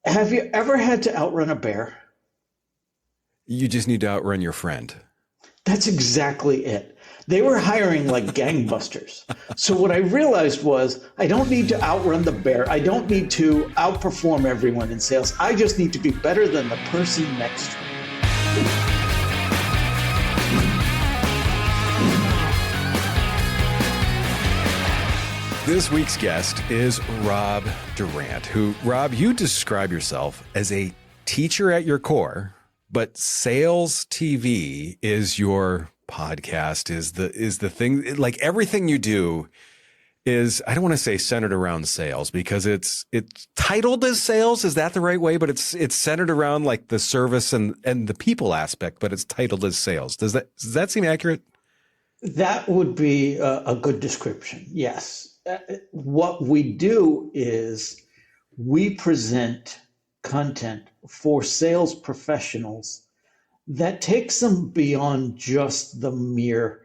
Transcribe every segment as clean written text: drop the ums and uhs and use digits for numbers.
Have you ever had to outrun a bear? You just need to outrun your friend. That's exactly it. They were hiring like gangbusters. So what I realized was I don't need to outrun the bear. I don't need to outperform everyone in sales. I just need to be better than the person next to me. This week's guest is Rob Durant, who, Rob, you describe yourself as a teacher at your core, but sales TV is your podcast, is the thing. Like everything you do is, I don't want to say centered around sales because it's titled as sales. Is that the right way? But it's centered around like the service and the people aspect, but it's titled as sales. Does that seem accurate? That would be a good description. Yes. What we do is we present content for sales professionals that takes them beyond just the mere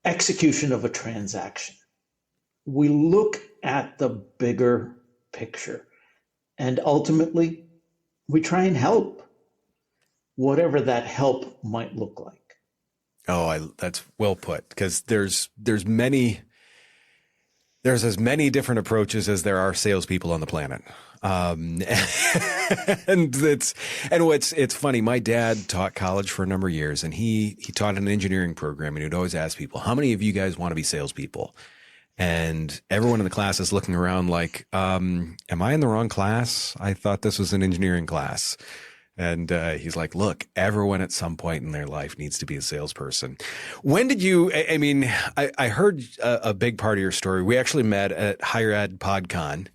execution of a transaction. We look at the bigger picture, and ultimately we try and help, whatever that help might look like. Oh, that's well put, because there's as many different approaches as there are salespeople on the planet. And it's funny. My dad taught college for a number of years, and he taught an engineering program, and he'd always ask people, how many of you guys want to be salespeople? And everyone in the class is looking around like, am I in the wrong class? I thought this was an engineering class. And he's like, look, everyone at some point in their life needs to be a salesperson. When did you, I heard a big part of your story. We actually met at Higher Ed PodCon,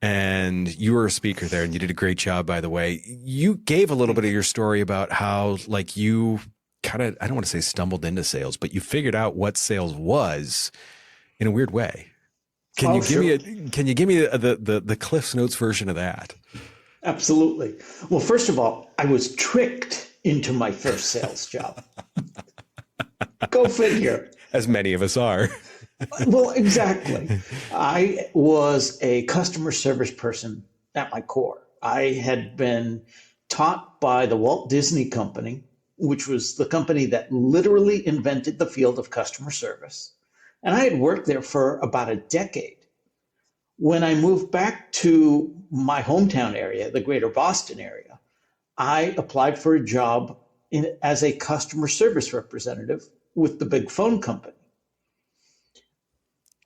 and you were a speaker there, and you did a great job, by the way. You gave a little bit of your story about how, like, you kind of, I don't want to say stumbled into sales, but you figured out what sales was in a weird way. Can you give me the Cliff's Notes version of that? Absolutely. Well, first of all, I was tricked into my first sales job. Go figure. As many of us are. Well, exactly. I was a customer service person at my core. I had been taught by the Walt Disney Company, which was the company that literally invented the field of customer service. And I had worked there for about a decade. When I moved back to my hometown area, the greater Boston area, I applied for a job as a customer service representative with the big phone company.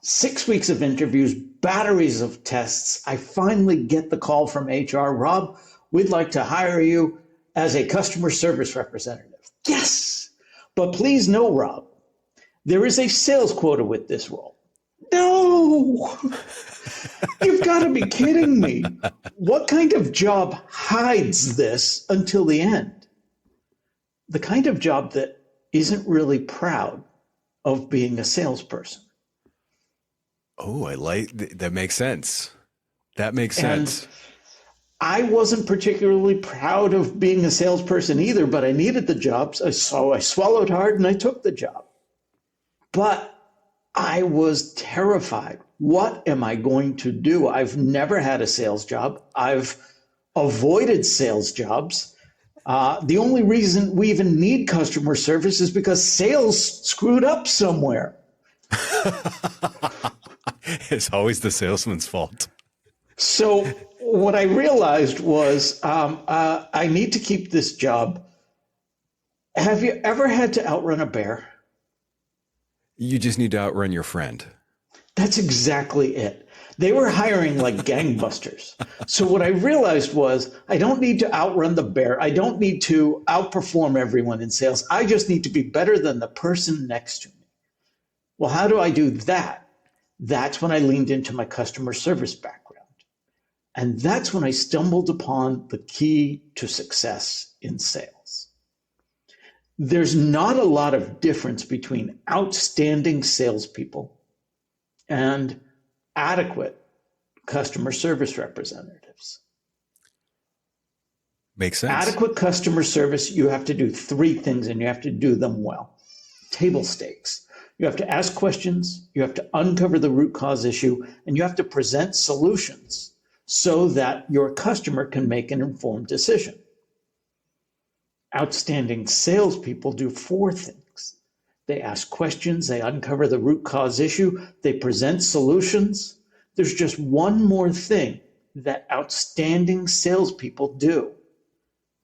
6 weeks of interviews, batteries of tests. I finally get the call from HR, Rob, we'd like to hire you as a customer service representative. Yes, but please know, Rob, there is a sales quota with this role. No, you've got to be kidding me. What kind of job hides this until the end? The kind of job that isn't really proud of being a salesperson. Oh, I like that. Makes sense. That makes sense. And I wasn't particularly proud of being a salesperson either, but I needed the job. So I swallowed hard and I took the job. But I was terrified. What am I going to do? I've never had a sales job. I've avoided sales jobs. The only reason we even need customer service is because sales screwed up somewhere. It's always the salesman's fault. So what I realized was I need to keep this job. Have you ever had to outrun a bear? You just need to outrun your friend. That's exactly it. They were hiring like gangbusters. So what I realized was I don't need to outrun the bear. I don't need to outperform everyone in sales. I just need to be better than the person next to me. Well, how do I do that? That's when I leaned into my customer service background. And that's when I stumbled upon the key to success in sales. There's not a lot of difference between outstanding salespeople and adequate customer service representatives. Makes sense. Adequate customer service, you have to do three things and you have to do them well. Table stakes. You have to ask questions, you have to uncover the root cause issue, and you have to present solutions so that your customer can make an informed decision. Outstanding salespeople do 4 things. They ask questions, they uncover the root cause issue, they present solutions. There's just one more thing that outstanding salespeople do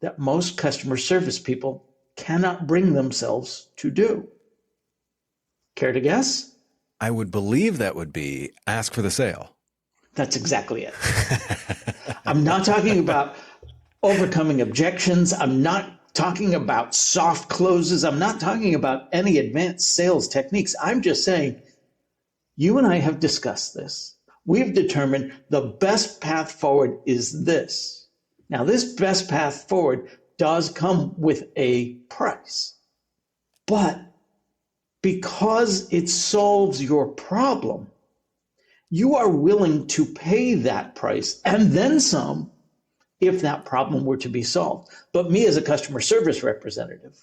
that most customer service people cannot bring themselves to do. Care to guess? I would believe that would be ask for the sale. That's exactly it. I'm not talking about overcoming objections. I'm not talking about soft closes. I'm not talking about any advanced sales techniques. I'm just saying, you and I have discussed this. We've determined the best path forward is this. Now, this best path forward does come with a price, but because it solves your problem, you are willing to pay that price and then some if that problem were to be solved. But me as a customer service representative,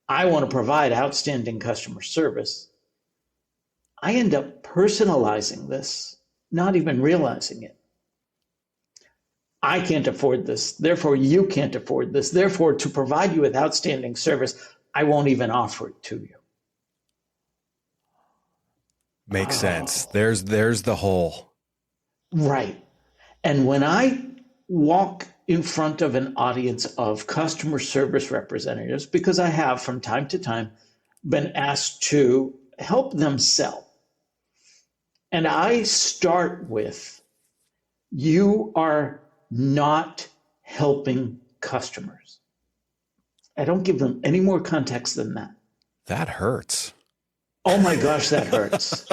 I want to provide outstanding customer service. I end up personalizing this, not even realizing it. I can't afford this, therefore you can't afford this. Therefore, to provide you with outstanding service, I won't even offer it to you. Makes sense. There's the hole. Right. And when I walk in front of an audience of customer service representatives, because I have from time to time been asked to help them sell, and I start with, you are not helping customers. I don't give them any more context than that. That hurts. Oh my gosh, that hurts.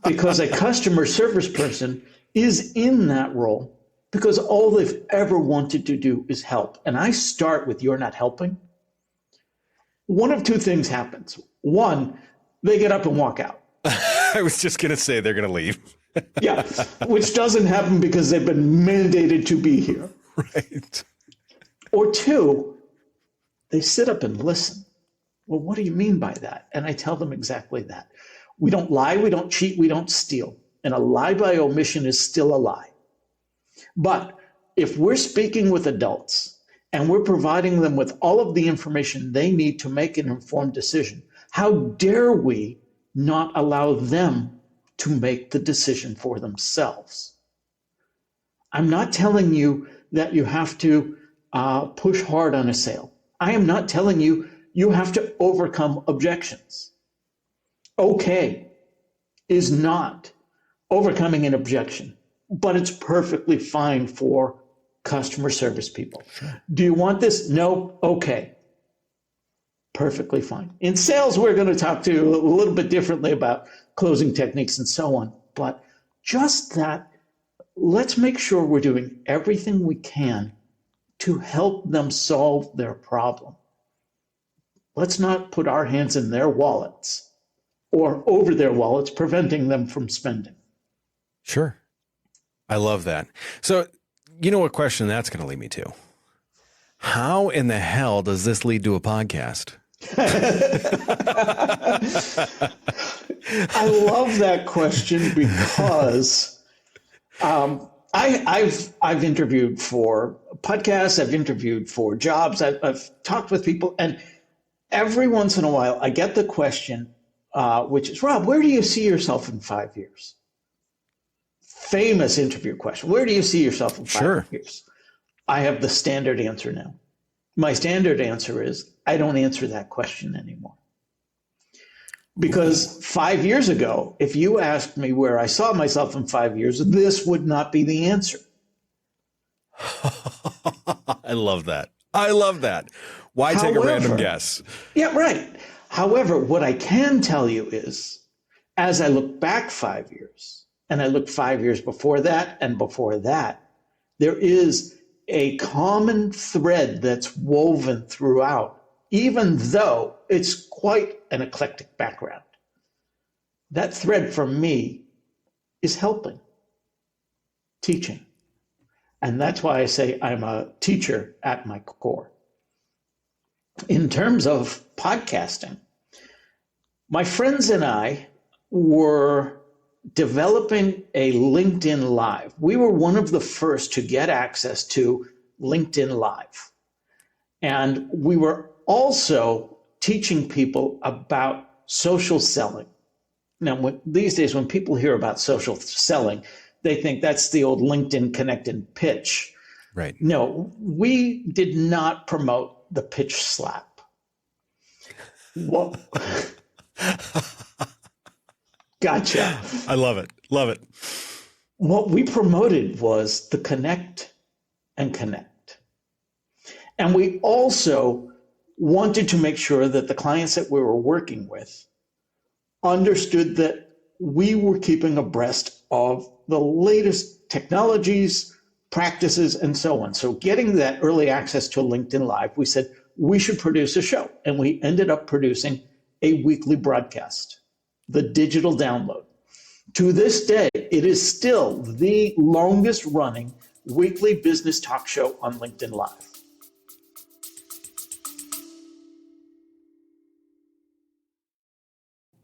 Because a customer service person is in that role because all they've ever wanted to do is help. And I start with, you're not helping. One of 2 things happens. One, they get up and walk out. I was just going to say they're going to leave. Yeah, which doesn't happen because they've been mandated to be here. Right. Or 2, they sit up and listen. Well, what do you mean by that? And I tell them exactly that. We don't lie, we don't cheat, we don't steal. And a lie by omission is still a lie. But if we're speaking with adults and we're providing them with all of the information they need to make an informed decision, how dare we not allow them to make the decision for themselves? I'm not telling you that you have to push hard on a sale. I am not telling you you have to overcome objections. Okay is not overcoming an objection, but it's perfectly fine for customer service people. Sure. Do you want this? No? Okay. Perfectly fine. In sales, we're going to talk to you a little bit differently about closing techniques and so on, but just that, let's make sure we're doing everything we can to help them solve their problem. Let's not put our hands in their wallets or over their wallets, preventing them from spending. Sure. I love that. So, you know what question that's going to lead me to? How in the hell does this lead to a podcast? I love that question because I've interviewed for podcasts, I've interviewed for jobs, I've talked with people, and every once in a while I get the question, which is, Rob, where do you see yourself in 5 years? Famous interview question. Where do you see yourself in 5 years? I have the standard answer now. My standard answer is, I don't answer that question anymore. Because 5 years ago, if you asked me where I saw myself in 5 years, this would not be the answer. I love that. I love that. Why take a random guess? Yeah, right. However, what I can tell you is, as I look back 5 years, and I look 5 years before that and before that, there is a common thread that's woven throughout, even though it's quite an eclectic background. That thread for me is helping, teaching. And that's why I say I'm a teacher at my core. In terms of podcasting, my friends and I were developing a LinkedIn Live. We were one of the first to get access to LinkedIn Live. And we were also teaching people about social selling. Now, these days, when people hear about social selling, they think that's the old LinkedIn connected pitch. Right. No, we did not promote the pitch slap. Well, gotcha. I love it. Love it. What we promoted was the connect and connect. And we also wanted to make sure that the clients that we were working with understood that we were keeping abreast of the latest technologies, practices, and so on. So getting that early access to LinkedIn Live, we said we should produce a show. And we ended up producing a weekly broadcast, the digital download. To this day, it is still the longest running weekly business talk show on LinkedIn Live.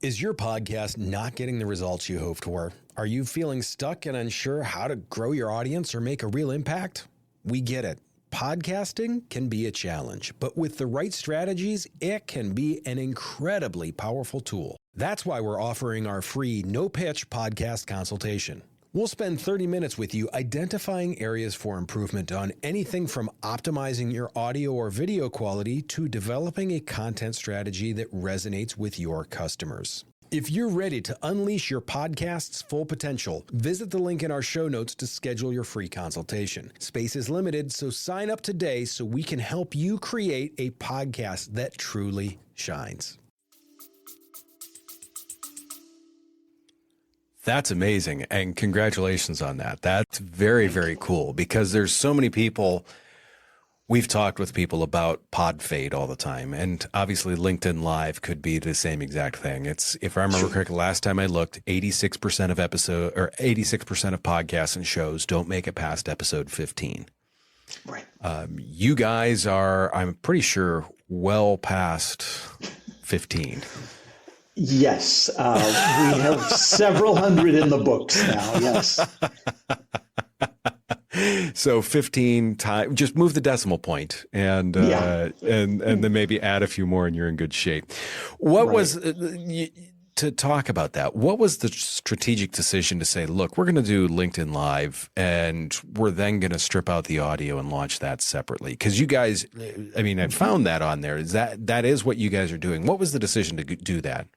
Is your podcast not getting the results you hoped for? Are you feeling stuck and unsure how to grow your audience or make a real impact? We get it. Podcasting can be a challenge, but with the right strategies, it can be an incredibly powerful tool. That's why we're offering our free no-pitch podcast consultation. We'll spend 30 minutes with you identifying areas for improvement on anything from optimizing your audio or video quality to developing a content strategy that resonates with your customers. If you're ready to unleash your podcast's full potential, visit the link in our show notes to schedule your free consultation. Space is limited, so sign up today so we can help you create a podcast that truly shines. That's amazing. And congratulations on that. That's very, very cool because there's so many people. We've talked with people about pod fade all the time. And obviously LinkedIn Live could be the same exact thing. It's, if I remember correctly, last time I looked, 86% of 86% of podcasts and shows don't make it past episode 15. Right. You guys are, I'm pretty sure, well past 15. Yes, we have several hundred in the books now. Yes. So 15 times, just move the decimal point and then maybe add a few more and you're in good shape. What was, to talk about that, what was the strategic decision to say, look, we're going to do LinkedIn Live and we're then going to strip out the audio and launch that separately? Because you guys, I mean, I found that on there. Is that is what you guys are doing? What was the decision to do that?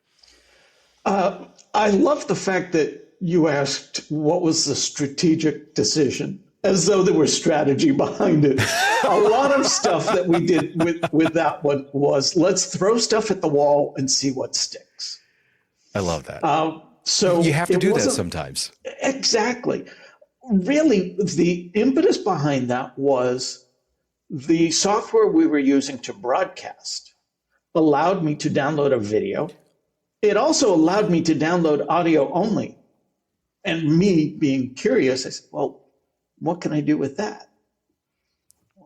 I love the fact that you asked what was the strategic decision, as though there was strategy behind it. A lot of stuff that we did with that one was let's throw stuff at the wall and see what sticks. I love that. So you have to do that sometimes. Exactly. Really, the impetus behind that was the software we were using to broadcast allowed me to download a video. It also allowed me to download audio only. And me being curious, I said, well, what can I do with that?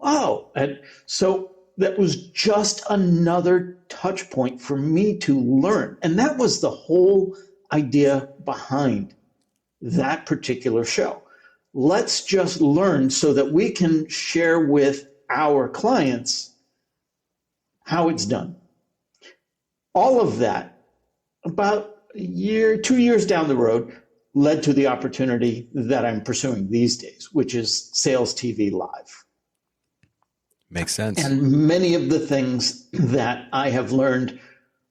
Oh, and so that was just another touch point for me to learn. And that was the whole idea behind that particular show. Let's just learn so that we can share with our clients how it's done. All of that, about a year, 2 years down the road, led to the opportunity that I'm pursuing these days, which is Sales TV Live. Makes sense. And many of the things that I have learned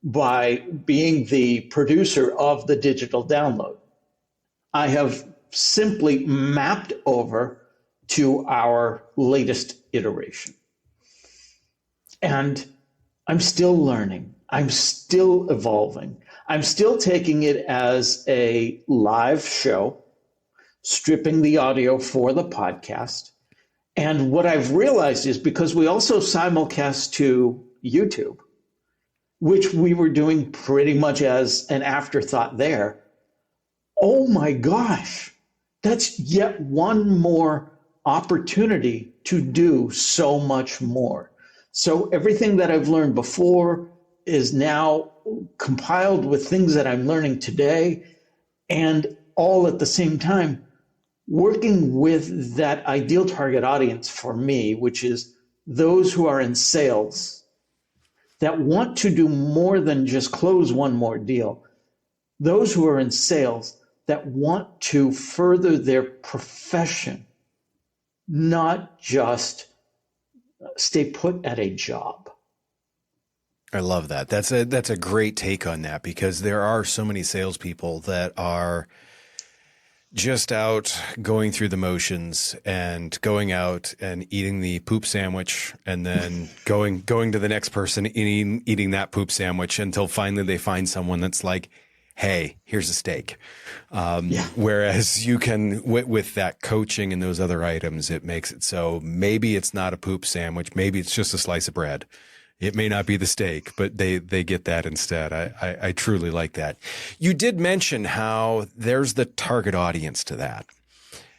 by being the producer of the digital download, I have simply mapped over to our latest iteration. And I'm still learning. I'm still evolving. I'm still taking it as a live show, stripping the audio for the podcast. And what I've realized is because we also simulcast to YouTube, which we were doing pretty much as an afterthought there. Oh my gosh, that's yet one more opportunity to do so much more. So everything that I've learned before is now compiled with things that I'm learning today. And all at the same time, working with that ideal target audience for me, which is those who are in sales that want to do more than just close one more deal, those who are in sales that want to further their profession, not just stay put at a job. I love that. That's a great take on that, because there are so many salespeople that are just out going through the motions and going out and eating the poop sandwich, and then going to the next person eating that poop sandwich until finally they find someone that's like, hey, here's a steak. Whereas you can, with that coaching and those other items, it makes it so maybe it's not a poop sandwich. Maybe it's just a slice of bread. It may not be the steak, but they get that instead. I truly like that. You did mention how there's the target audience to that.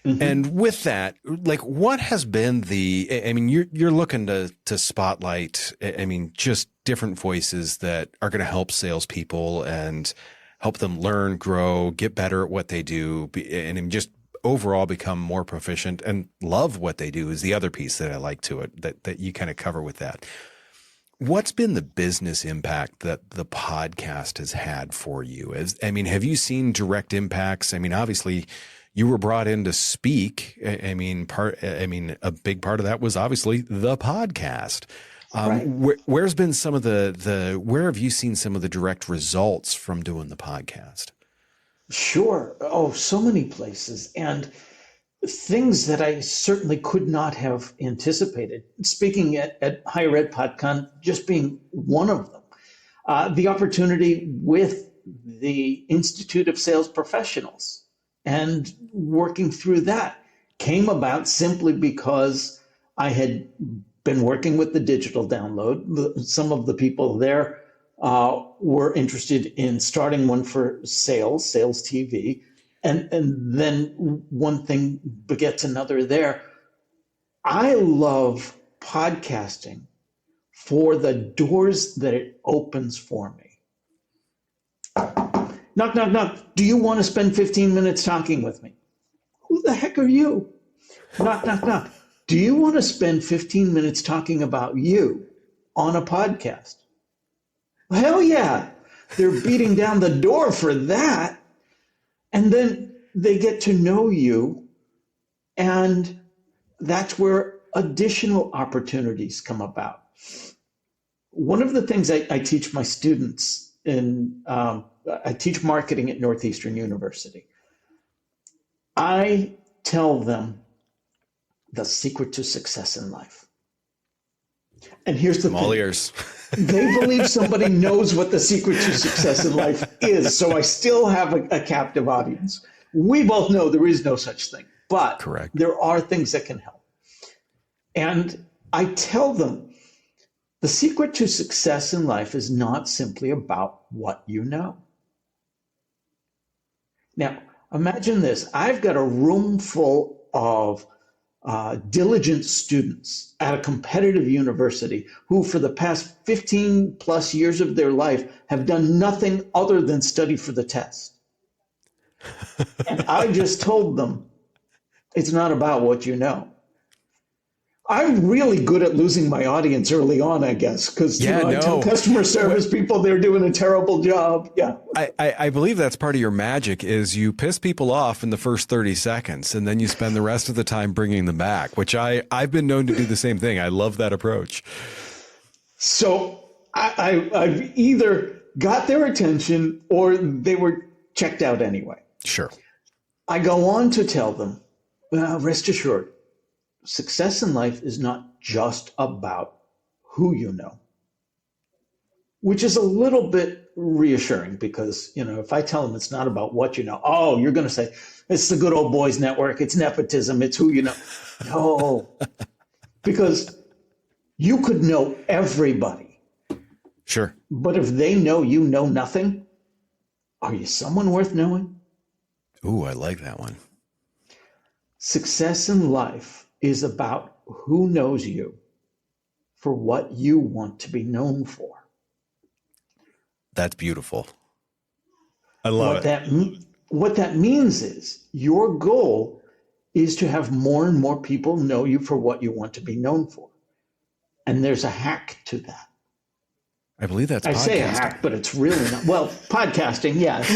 Mm-hmm. And with that, like, what has been I mean, you're looking to spotlight, I mean, just different voices that are going to help salespeople and help them learn, grow, get better at what they do, and just overall become more proficient and love what they do is the other piece that I like to it, that you kind of cover with that. What's been the business impact that the podcast has had for you? Have you seen direct impacts? I mean, obviously you were brought in to speak. A big part of that was obviously the podcast. Right. Where's been some of where have you seen some of the direct results from doing the podcast? Sure. Oh, so many places. And things that I certainly could not have anticipated. Speaking at Higher Ed PodCon, just being one of them. The opportunity with the Institute of Sales Professionals and working through that came about simply because I had been working with the digital download. Some of the people there were interested in starting one for sales TV. And then one thing begets another there. I love podcasting for the doors that it opens for me. Knock, knock, knock. Do you want to spend 15 minutes talking with me? Who the heck are you? Knock, knock, knock. Do you want to spend 15 minutes talking about you on a podcast? Hell yeah. They're beating down the door for that. And then they get to know you, and that's where additional opportunities come about. One of the things I teach my students I teach marketing at Northeastern University. I tell them the secret to success in life. And here's the thing. All ears. They believe somebody knows what the secret to success in life is. So I still have a captive audience. We both know there is no such thing, but correct. There are things that can help. And I tell them the secret to success in life is not simply about what you know. Now, imagine this. I've got a room full of diligent students at a competitive university who for the past 15 plus years of their life have done nothing other than study for the test. And I just told them, it's not about what you know. I'm really good at losing my audience early on, I guess, because I tell customer service people they're doing a terrible job. Yeah, I believe that's part of your magic is you piss people off in the first 30 seconds, and then you spend the rest of the time bringing them back, which I've been known to do the same thing. I love that approach. So I've either got their attention or they were checked out anyway. Sure. I go on to tell them, rest assured, success in life is not just about who you know, which is a little bit reassuring because, if I tell them it's not about what you know, oh, you're going to say, it's the good old boys network, it's nepotism, it's who you know. No, because you could know everybody. Sure. But if they know you know nothing, are you someone worth knowing? Ooh, I like that one. Success in life is about who knows you for what you want to be known for. That's beautiful. I love it. What that means is your goal is to have more and more people know you for what you want to be known for. And there's a hack to that. I believe that's I podcasting. say a hack, but it's really not. Well, podcasting, yes.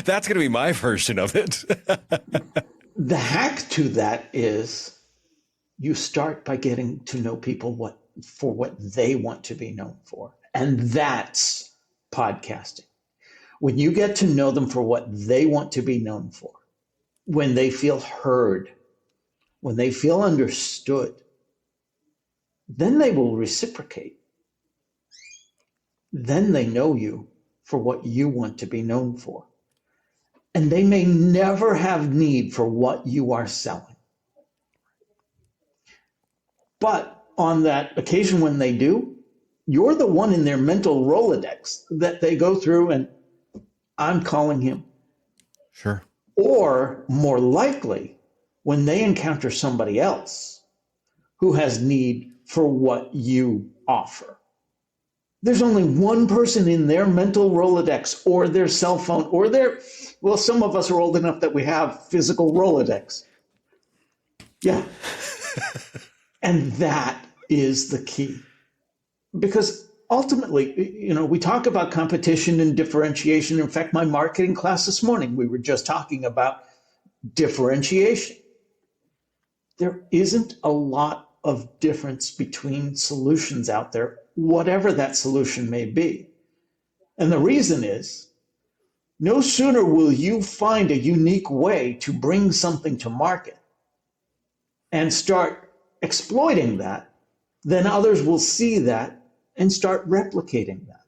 That's going to be my version of it. The hack to that is you start by getting to know people for what they want to be known for. And that's podcasting. When you get to know them for what they want to be known for, when they feel heard, when they feel understood, then they will reciprocate. Then they know you for what you want to be known for. And they may never have need for what you are selling. But on that occasion when they do, you're the one in their mental Rolodex that they go through and I'm calling him. Sure. Or more likely, when they encounter somebody else who has need for what you offer. There's only one person in their mental Rolodex or their cell phone or some of us are old enough that we have physical Rolodex. Yeah. And that is the key. Because ultimately, we talk about competition and differentiation. In fact, my marketing class this morning, we were just talking about differentiation. There isn't a lot of difference between solutions out there, whatever that solution may be. And the reason is, no sooner will you find a unique way to bring something to market and start exploiting that, then others will see that and start replicating that.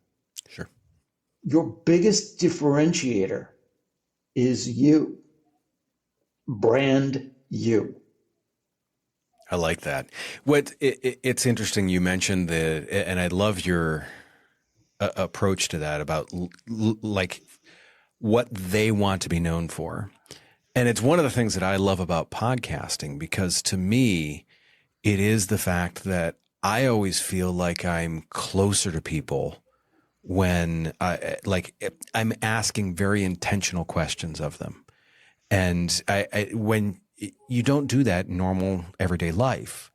Sure. Your biggest differentiator is you. Brand you. I like that. It's interesting you mentioned and I love your approach to that about like what they want to be known for. And it's one of the things that I love about podcasting, because to me, it is the fact that I always feel like I'm closer to people when I'm asking very intentional questions of them. And when you don't do that in normal everyday life,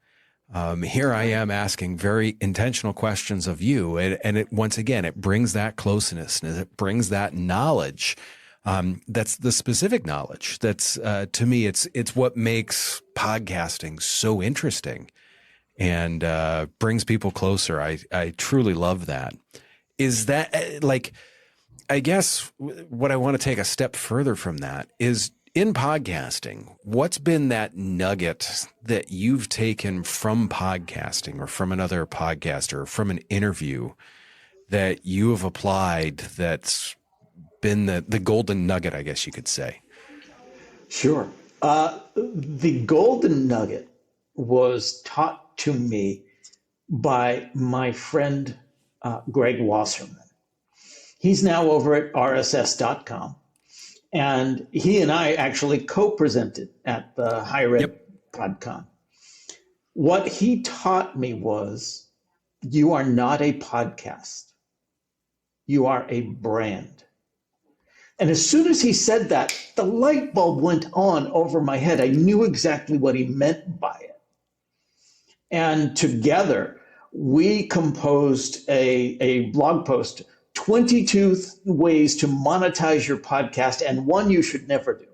here I am asking very intentional questions of you. And it, once again, it brings that closeness and it brings that knowledge. That's the specific knowledge. That's, to me, it's what makes podcasting so interesting and brings people closer. I truly love that. Is that I guess what I want to take a step further from that is, in podcasting, what's been that nugget that you've taken from podcasting or from another podcaster or from an interview that you have applied that's been the golden nugget, I guess you could say? Sure. The golden nugget was taught to me by my friend Greg Wasserman. He's now over at rss.com. And he and I actually co-presented at the Higher Ed PodCon. What he taught me was, you are not a podcast. You are a brand. And as soon as he said that, the light bulb went on over my head. I knew exactly what he meant by it. And together, we composed a blog post, 22 ways to monetize your podcast, and one you should never do.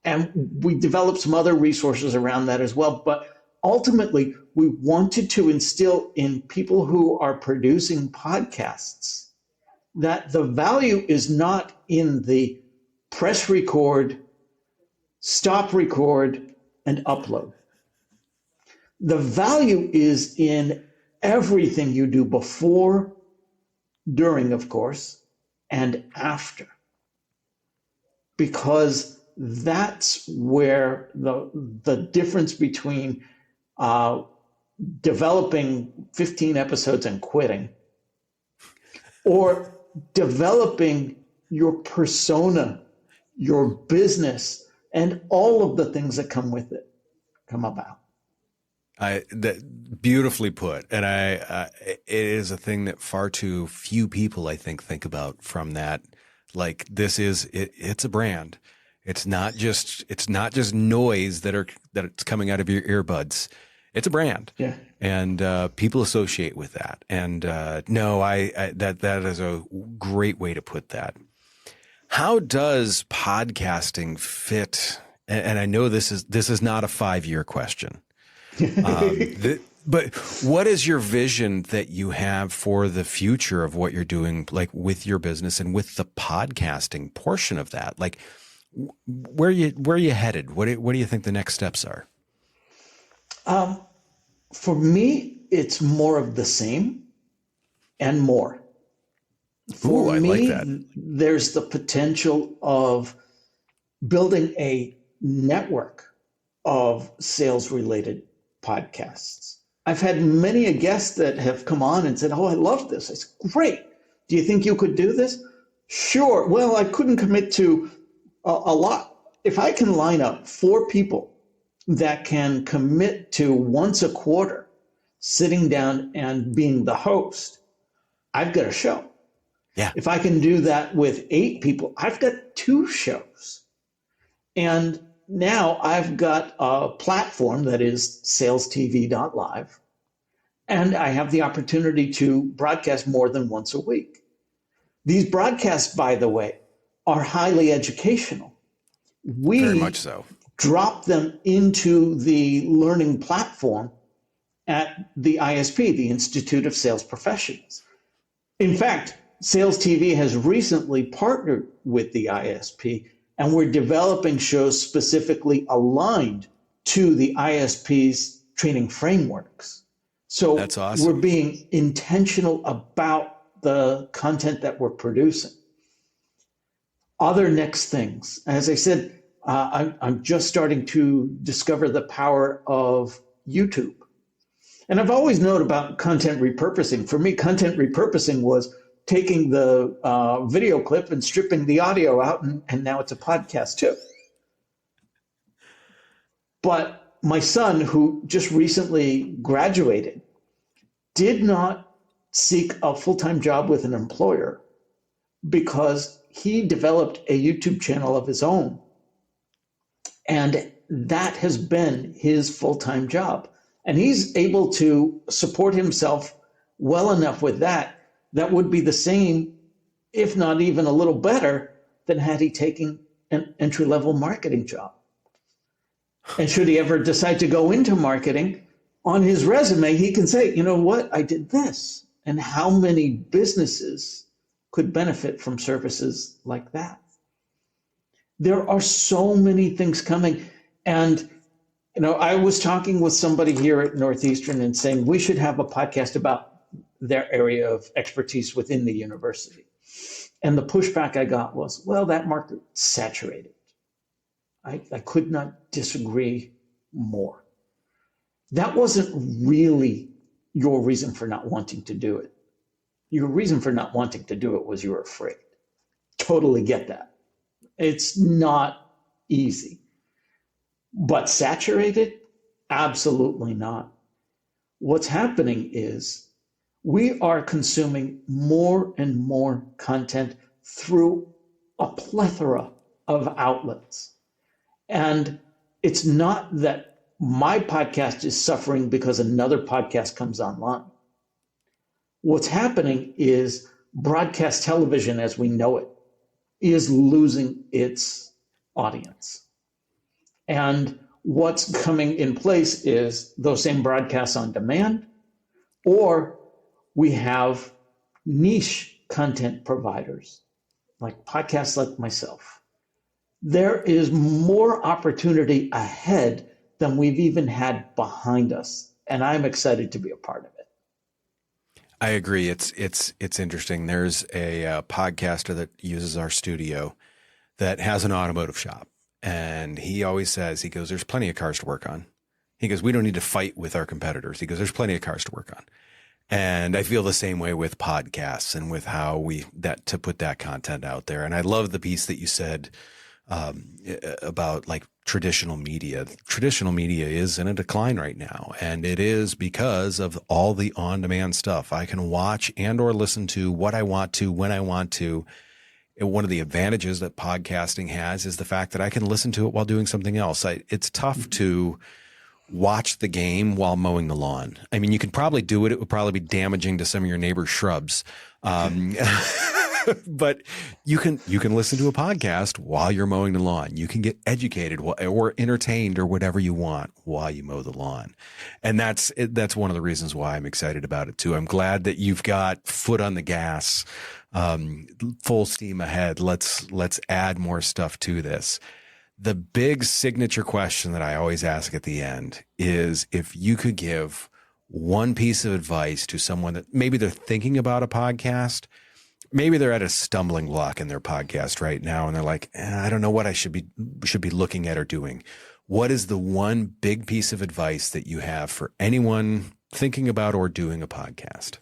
And we developed some other resources around that as well. But ultimately, we wanted to instill in people who are producing podcasts that the value is not in the press record, stop record, and upload. The value is in everything you do before, during, of course, and after. Because that's where the difference between developing 15 episodes and quitting, or developing your persona, your business, and all of the things that come with it, come about. That beautifully put. And it is a thing that far too few people, I think about from that Like it's a brand. It's not just noise that's coming out of your earbuds. It's a brand. Yeah. And people associate with that. And no, that is a great way to put that. How does podcasting fit? And I know this is not a 5-year question. But what is your vision that you have for the future of what you're doing, like with your business and with the podcasting portion of that? Like, where are you headed? What do you think the next steps are? For me, it's more of the same and more. For I me, like that. there's the potential of building a network of sales-related podcasts. I've had many a guests that have come on and said, "Oh, I love this. It's great. Do you think you could do this?" Sure. Well, I couldn't commit to a lot. If I can line up 4 people that can commit to once a quarter sitting down and being the host, I've got a show. Yeah. If I can do that with 8 people, I've got 2 shows. And now I've got a platform that is salestv.live, and I have the opportunity to broadcast more than once a week. These broadcasts, by the way, are highly educational. We Very much so. drop them into the learning platform at the ISP, the Institute of Sales Professionals. In fact, Sales TV has recently partnered with the ISP, and we're developing shows specifically aligned to the ISP's training frameworks. So that's awesome. We're being intentional about the content that we're producing. Other next things, as I said, I'm just starting to discover the power of YouTube. And I've always known about content repurposing. For me, content repurposing was taking the video clip and stripping the audio out, and now it's a podcast too. But my son, who just recently graduated, did not seek a full-time job with an employer because he developed a YouTube channel of his own. And that has been his full-time job. And he's able to support himself well enough with that would be the same, if not even a little better, than had he taken an entry-level marketing job. And should he ever decide to go into marketing, on his resume, he can say, you know what, I did this. And how many businesses could benefit from services like that? There are so many things coming. And I was talking with somebody here at Northeastern and saying we should have a podcast about their area of expertise within the university. And the pushback I got was, well, that market's saturated. I could not disagree more. That wasn't really your reason for not wanting to do it. Your reason for not wanting to do it was you were afraid. Totally get that. It's not easy. But saturated? Absolutely not. What's happening is we are consuming more and more content through a plethora of outlets. And it's not that my podcast is suffering because another podcast comes online. What's happening is broadcast television as we know it is losing its audience. And what's coming in place is those same broadcasts on demand, or we have niche content providers like podcasts like myself. There is more opportunity ahead than we've even had behind us. And I'm excited to be a part of it. I agree. It's interesting. There's a podcaster that uses our studio that has an automotive shop. And he always says, he goes, there's plenty of cars to work on. He goes, we don't need to fight with our competitors. He goes, there's plenty of cars to work on. And I feel the same way with podcasts and with how to put that content out there. And I love the piece that you said about like traditional media. Traditional media is in a decline right now. And it is because of all the on-demand stuff. I can watch and or listen to what I want to, when I want to. one of the advantages that podcasting has is the fact that I can listen to it while doing something else. It's tough to watch the game while mowing the lawn. I mean, you could probably do it. It would probably be damaging to some of your neighbor's shrubs. But you can listen to a podcast while you're mowing the lawn. You can get educated or entertained or whatever you want while you mow the lawn. And that's one of the reasons why I'm excited about it too. I'm glad that you've got foot on the gas, full steam ahead. Let's add more stuff to this. The big signature question that I always ask at the end is if you could give one piece of advice to someone that maybe they're thinking about a podcast, maybe they're at a stumbling block in their podcast right now and they're like, I don't know what I should be looking at or doing. What is the one big piece of advice that you have for anyone thinking about or doing a podcast?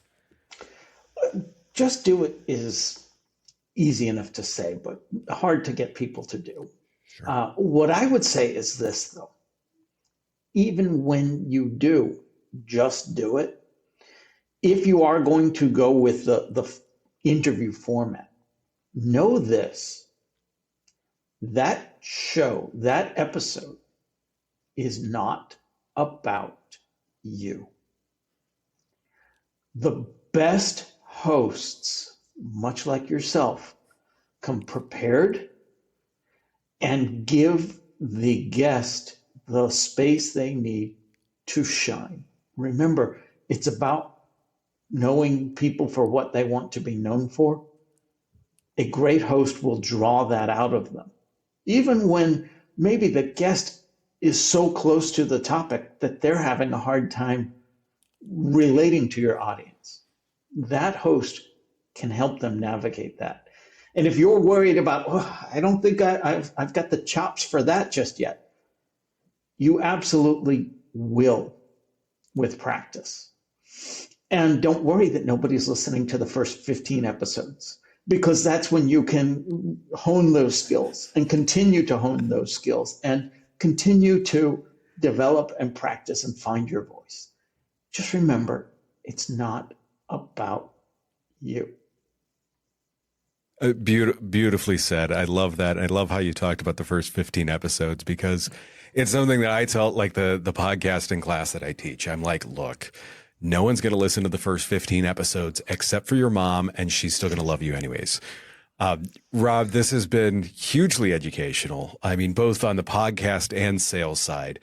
Just do it is easy enough to say, but hard to get people to do. Sure. What I would say is this, though. Even when you do, just do it. If you are going to go with the interview format, know this. That show, that episode is not about you. The best hosts, much like yourself, come prepared and give the guest the space they need to shine. Remember, it's about knowing people for what they want to be known for. A great host will draw that out of them. Even when maybe the guest is so close to the topic that they're having a hard time relating to your audience, that host can help them navigate that. And if you're worried about, I don't think I've got the chops for that just yet, you absolutely will with practice. And don't worry that nobody's listening to the first 15 episodes, because that's when you can hone those skills and continue to hone those skills and continue to develop and practice and find your voice. Just remember, it's not about you. Beautifully said. I love that. I love how you talked about the first 15 episodes, because it's something that I tell, like the podcasting class that I teach. I'm like, look, no one's going to listen to the first 15 episodes except for your mom, and she's still going to love you anyways. Rob, this has been hugely educational. I mean, both on the podcast and sales side.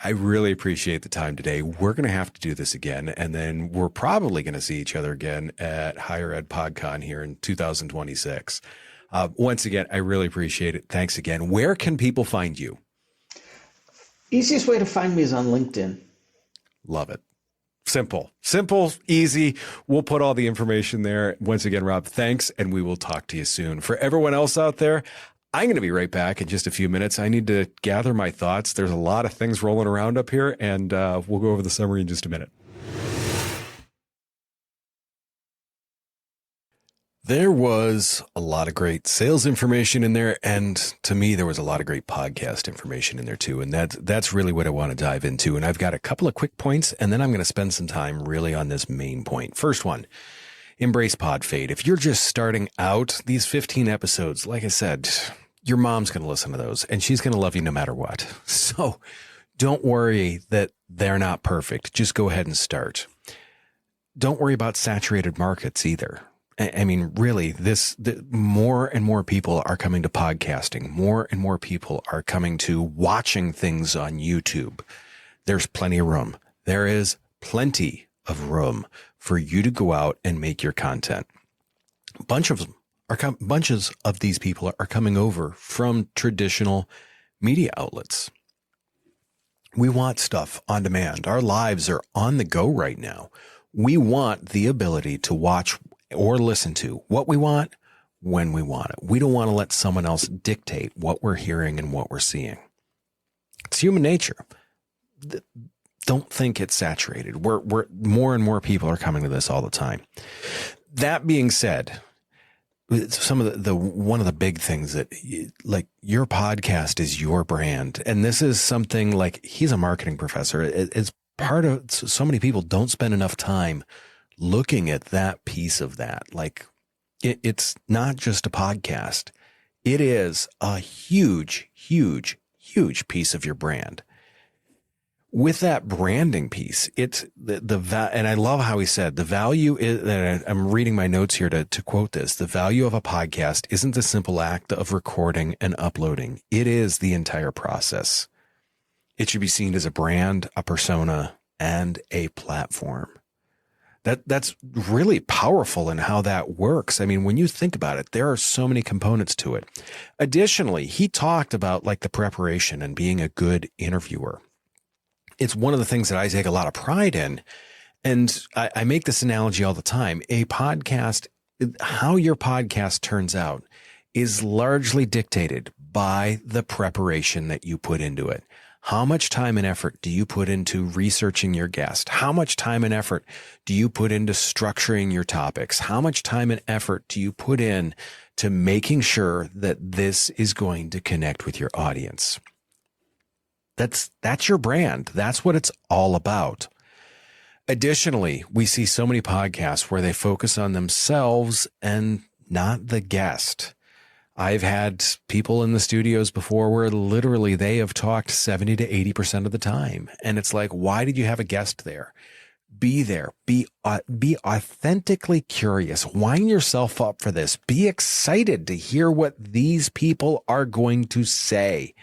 I really appreciate the time today. We're going to have to do this again, and then we're probably going to see each other again at Higher Ed PodCon here in 2026. Once again, I really appreciate it. Thanks again. Where can people find you? Easiest way to find me is on LinkedIn. Love it. Simple, easy. We'll put all the information there. Once again, Rob, thanks, and we will talk to you soon. For everyone else out there, I'm going to be right back in just a few minutes. I need to gather my thoughts. There's a lot of things rolling around up here, and we'll go over the summary in just a minute. There was a lot of great sales information in there, and to me, there was a lot of great podcast information in there too, and that's really what I want to dive into. And I've got a couple of quick points, and then I'm going to spend some time really on this main point. First one, embrace pod fade. If you're just starting out, these 15 episodes, like I said, your mom's going to listen to those, and she's going to love you no matter what. So don't worry that they're not perfect. Just go ahead and start. Don't worry about saturated markets either. I mean, really, more and more people are coming to podcasting. More and more people are coming to watching things on YouTube. There's plenty of room. There is plenty of room for you to go out and make your content. Bunches of these people are coming over from traditional media outlets. We want stuff on demand. Our lives are on the go right now. We want the ability to watch or listen to what we want when we want it. We don't want to let someone else dictate what we're hearing and what we're seeing. It's human nature. Don't think it's saturated. We're more and more people are coming to this all the time. That being said, some of one of the big things that, like, your podcast is your brand. And this is something, like, he's a marketing professor. It's part of, so many people don't spend enough time looking at that piece of that. Like, It's not just a podcast. It is a huge, huge, huge piece of your brand. With that branding piece, it's and I love how he said the value is, and I'm reading my notes here to quote this, the value of a podcast isn't the simple act of recording and uploading. It is the entire process. It should be seen as a brand, a persona, and a platform. That's really powerful in how that works. I mean, when you think about it, there are so many components to it. Additionally, he talked about like the preparation and being a good interviewer. It's one of the things that I take a lot of pride in. And I make this analogy all the time. A podcast, how your podcast turns out is largely dictated by the preparation that you put into it. How much time and effort do you put into researching your guest? How much time and effort do you put into structuring your topics? How much time and effort do you put in to making sure that this is going to connect with your audience? That's your brand. That's what it's all about. Additionally, we see so many podcasts where they focus on themselves and not the guest. I've had people in the studios before where literally they have talked 70 to 80% of the time. And it's like, why did you have a guest there? Be there. Be authentically curious. Wind yourself up for this. Be excited to hear what these people are going to say.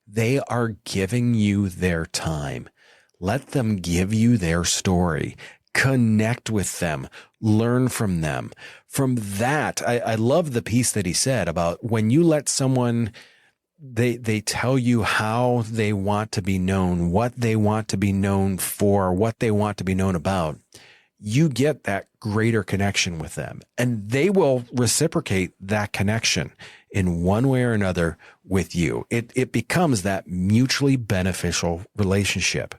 They are giving you their time. Let them give you their story. Connect with them. Learn from them. From that, I love the piece that he said about when you let someone, they tell you how they want to be known, what they want to be known for, what they want to be known about. You get that greater connection with them, and they will reciprocate that connection in one way or another with you. It becomes that mutually beneficial relationship.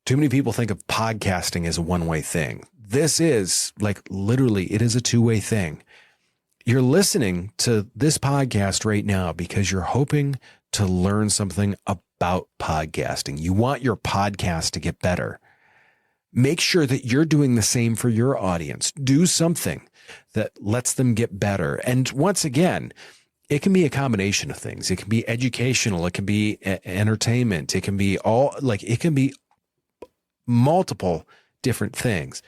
Too many people think of podcasting as a one-way thing. This is like literally, it is a two-way thing. You're listening to this podcast right now because you're hoping to learn something about podcasting. You want your podcast to get better. Make sure that you're doing the same for your audience. Do something that lets them get better. And once again, it can be a combination of things. It can be educational. It can be entertainment. It can be it can be multiple different things,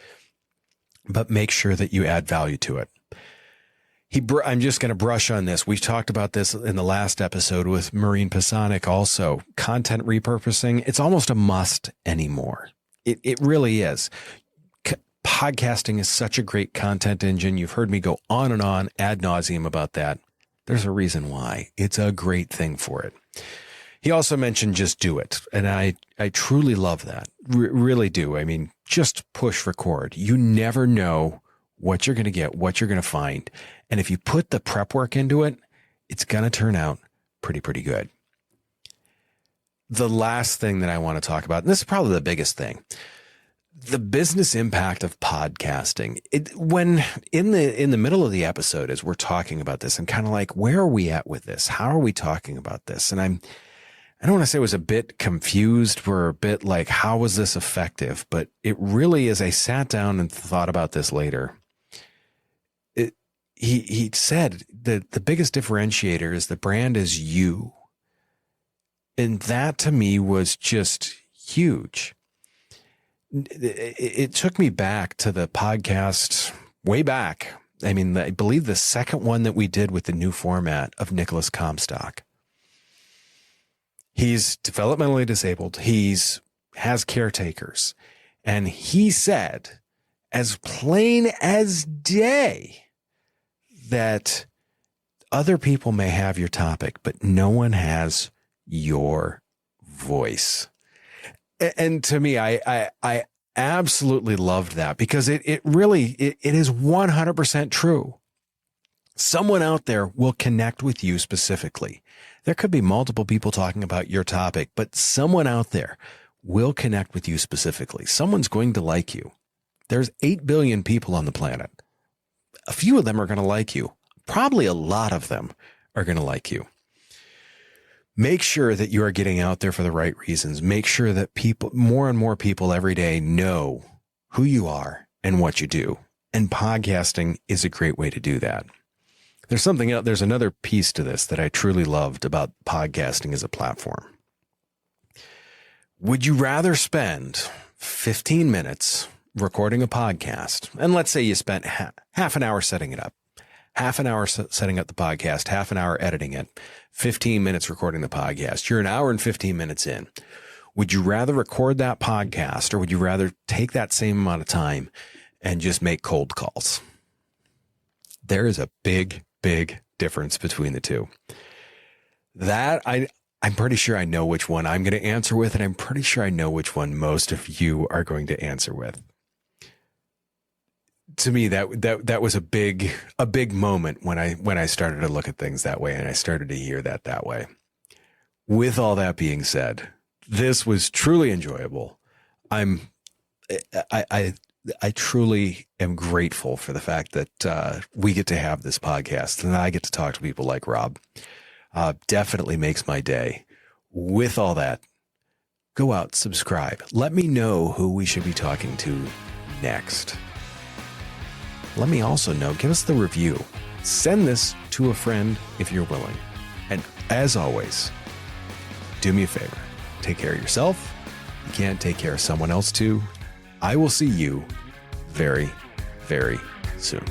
but make sure that you add value to it. I'm just going to brush on this. We've talked about this in the last episode with Maureen Pasonic also. Content repurposing, it's almost a must anymore. It really is. Podcasting is such a great content engine. You've heard me go on and on ad nauseum about that. There's a reason why. It's a great thing for it. He also mentioned just do it. And I truly love that. Really do. I mean, just push record. You never know what you're going to get, what you're going to find. And if you put the prep work into it, it's going to turn out pretty good. The last thing that I want to talk about, and this is probably the biggest thing, the business impact of podcasting. When in the middle of the episode, as we're talking about this, I'm kind of like, where are we at with this? How are we talking about this? And I don't want to say I was a bit confused or a bit like, how was this effective? But it really, as I sat down and thought about this later, he said that the biggest differentiator is the brand is you. And that to me was just huge. It took me back to the podcast way back. I mean, I believe the second one that we did with the new format of Nicholas Comstock. He's developmentally disabled. Has caretakers. And he said, as plain as day, that other people may have your topic, but no one has your voice. And to me, I absolutely loved that because it really is 100% true. Someone out there will connect with you specifically. There could be multiple people talking about your topic, but someone out there will connect with you specifically. Someone's going to like you. There's 8 billion people on the planet. A few of them are going to like you. Probably a lot of them are going to like you. Make sure that you are getting out there for the right reasons. Make sure that more and more people every day know who you are and what you do. And podcasting is a great way to do that. There's something else. There's another piece to this that I truly loved about podcasting as a platform. Would you rather spend 15 minutes recording a podcast? And let's say you spent half an hour setting it up, half an hour setting up the podcast, half an hour editing it, 15 minutes recording the podcast. You're an hour and 15 minutes in. Would you rather record that podcast, or would you rather take that same amount of time and just make cold calls? There is a big difference between the two. That I'm pretty sure I know which one I'm going to answer with, and I'm pretty sure I know which one most of you are going to answer with. To me, that was a big moment when I started to look at things that way, and I started to hear that way. With all that being said, this was truly enjoyable. I truly am grateful for the fact that we get to have this podcast and I get to talk to people like Rob. Definitely makes my day. With all that, go out, subscribe. Let me know who we should be talking to next. Let me also know, give us the review. Send this to a friend if you're willing. And as always, do me a favor. Take care of yourself. You can't take care of someone else too. I will see you very, very soon.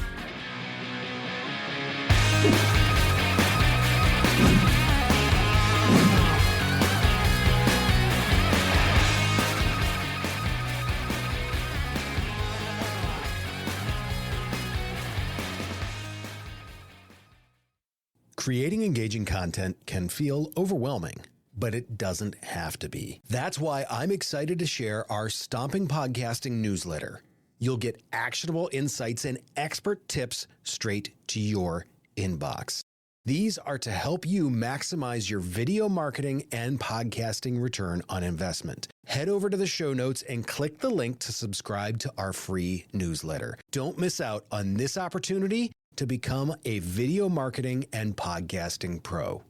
Creating engaging content can feel overwhelming, but it doesn't have to be. That's why I'm excited to share our Stomping Podcasting newsletter. You'll get actionable insights and expert tips straight to your inbox. These are to help you maximize your video marketing and podcasting return on investment. Head over to the show notes and click the link to subscribe to our free newsletter. Don't miss out on this opportunity to become a video marketing and podcasting pro.